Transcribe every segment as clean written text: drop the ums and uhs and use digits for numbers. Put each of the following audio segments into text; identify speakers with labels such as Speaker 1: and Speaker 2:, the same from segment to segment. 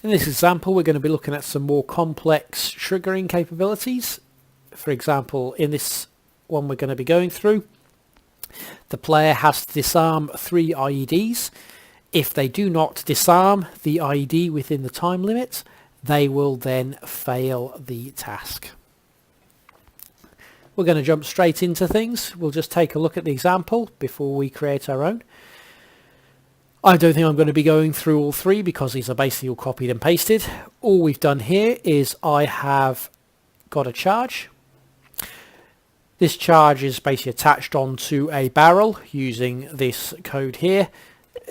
Speaker 1: In this example, we're going to be looking at some more complex triggering capabilities. For example, in this one we're going to be going through, the player has to disarm 3 IEDs. If they do not disarm the IED within the time limit, they will then fail the task. We're going to jump straight into things. We'll just take a look at the example before we create our own. I don't think I'm going to be going through all 3 because these are basically all copied and pasted. All we've done here is I have got a charge. This charge is basically attached onto a barrel using this code here.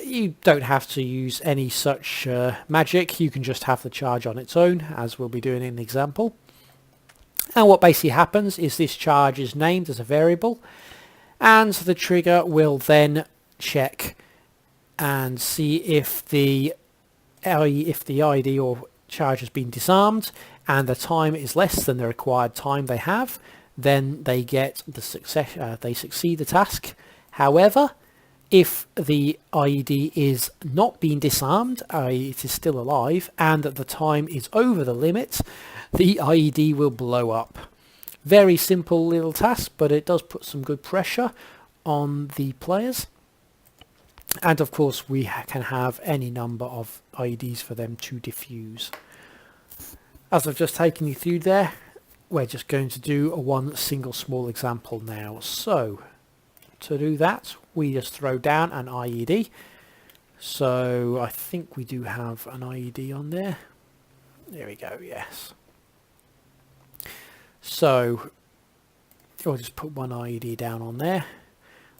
Speaker 1: You don't have to use any such magic. You can just have the charge on its own, as we'll be doing in the example. And what basically happens is this charge is named as a variable, and the trigger will then check and see if the IED or charge has been disarmed and the time is less than the required time they have. Then they get the success. They succeed the task. However, if the IED is not being disarmed, it is still alive, and the time is over the limit, the IED will blow up. Very simple little task, but it does put some good pressure on the players. And of course, we can have any number of IEDs for them to defuse. As I've just taken you through there, we're just going to do one single small example now. So to do that, we just throw down an IED. So I think we do have an IED on there. There we go, yes. So we'll just put one IED down on there.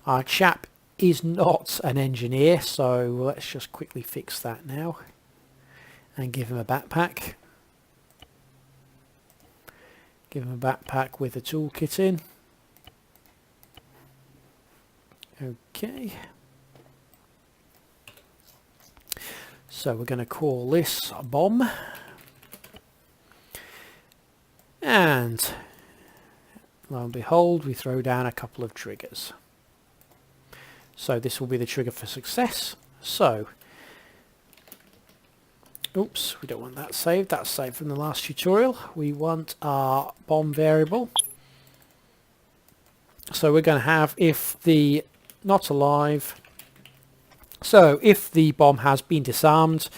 Speaker 1: Our chap is not an engineer, so let's just quickly fix that now and give him a backpack. Give him a backpack with a toolkit in. Okay. So we're going to call this a bomb. And lo and behold, we throw down a couple of triggers. So this will be the trigger for success. So, oops, we don't want that saved. That's saved from the last tutorial. We want our bomb variable. So we're going to have if the not alive. So if the bomb has been disarmed,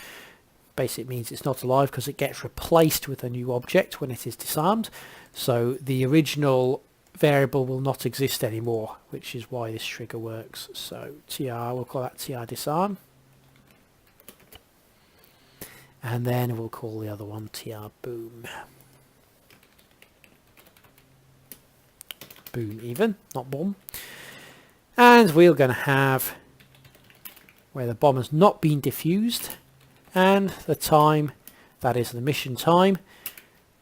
Speaker 1: basically it means it's not alive because it gets replaced with a new object when it is disarmed. So the original variable will not exist anymore, which is why this trigger works. So TR, we'll call that TR disarm. And then we'll call the other one TR boom. Boom even, not bomb. And we're going to have where the bomb has not been diffused and the time, that is the mission time,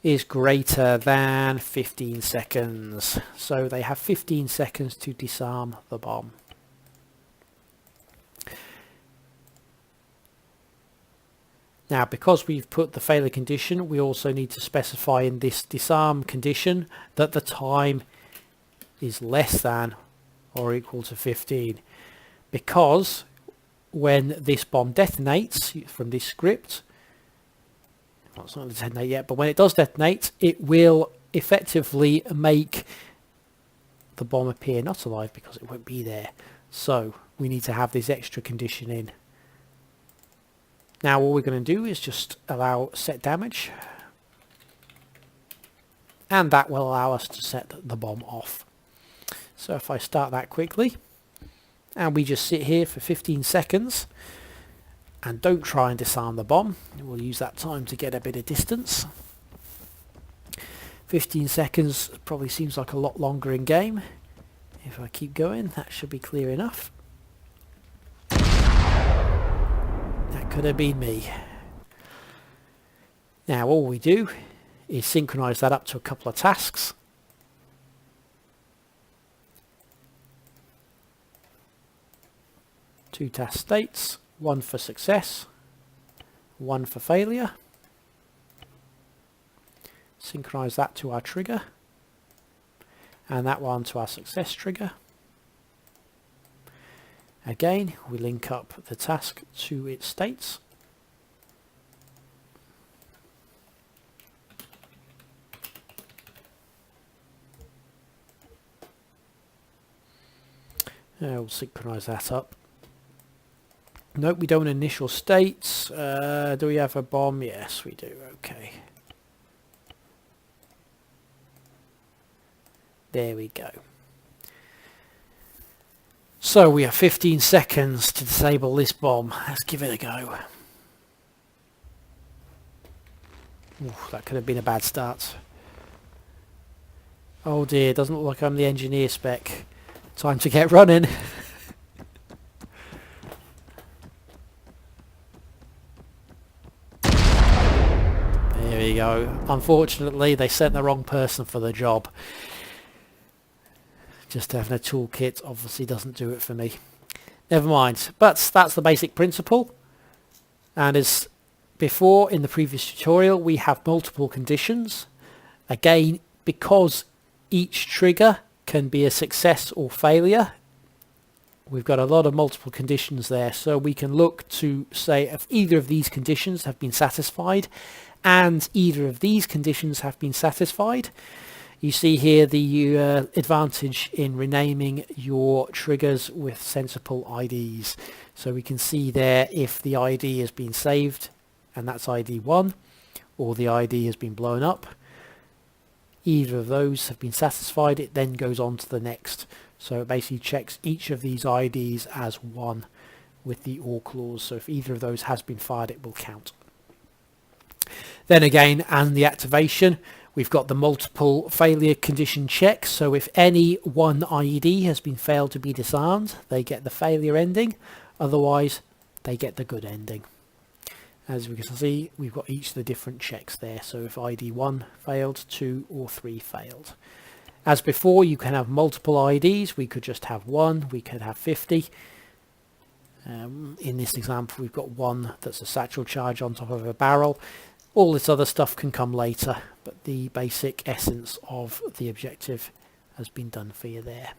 Speaker 1: is greater than 15 seconds. So they have 15 seconds to disarm the bomb. Now, because we've put the failure condition, we also need to specify in this disarm condition that the time is less than or equal to 15. Because when this bomb detonates from this script, well, it's not going to detonate yet, but when it does detonate, it will effectively make the bomb appear not alive because it won't be there. So we need to have this extra condition in. Now all we're going to do is just allow set damage, and that will allow us to set the bomb off. So if I start that quickly, and we just sit here for 15 seconds and don't try and disarm the bomb, we'll use that time to get a bit of distance. 15 seconds probably seems like a lot longer in game. If I keep going, that should be clear enough. That could have been me. Now all we do is synchronize that up to a couple of tasks. Two task states, one for success, one for failure. Synchronize that to our trigger, and that one to our success trigger. Again, we link up the task to its states. We'll synchronize that up. Nope, we don't want initial states. Do we have a bomb? Yes, we do. Okay. There we go. So we have 15 seconds to disable this bomb. Let's give it a go. Ooh, that could have been a bad start. Oh dear, doesn't look like I'm the engineer spec. Time to get running. There we go. Unfortunately, they sent the wrong person for the job. Just having a toolkit obviously doesn't do it for me. Never mind. But that's the basic principle. And as before in the previous tutorial, we have multiple conditions. Again, because each trigger can be a success or failure, we've got a lot of multiple conditions there. So we can look to say if either of these conditions have been satisfied and either of these conditions have been satisfied. You see here the advantage in renaming your triggers with sensible IDs. So we can see there if the ID has been saved, and that's ID 1, or the ID has been blown up. Either of those have been satisfied, it then goes on to the next. So it basically checks each of these IDs as 1 with the OR clause. So if either of those has been fired, it will count. Then again, and the activation, we've got the multiple failure condition checks. So if any one IED has been failed to be disarmed, they get the failure ending. Otherwise, they get the good ending. As we can see, we've got each of the different checks there. So if ID 1 failed, 2 or 3 failed. As before, you can have multiple IDs. We could just have 1. We could have 50. In this example, we've got 1 that's a satchel charge on top of a barrel. All this other stuff can come later, but the basic essence of the objective has been done for you there.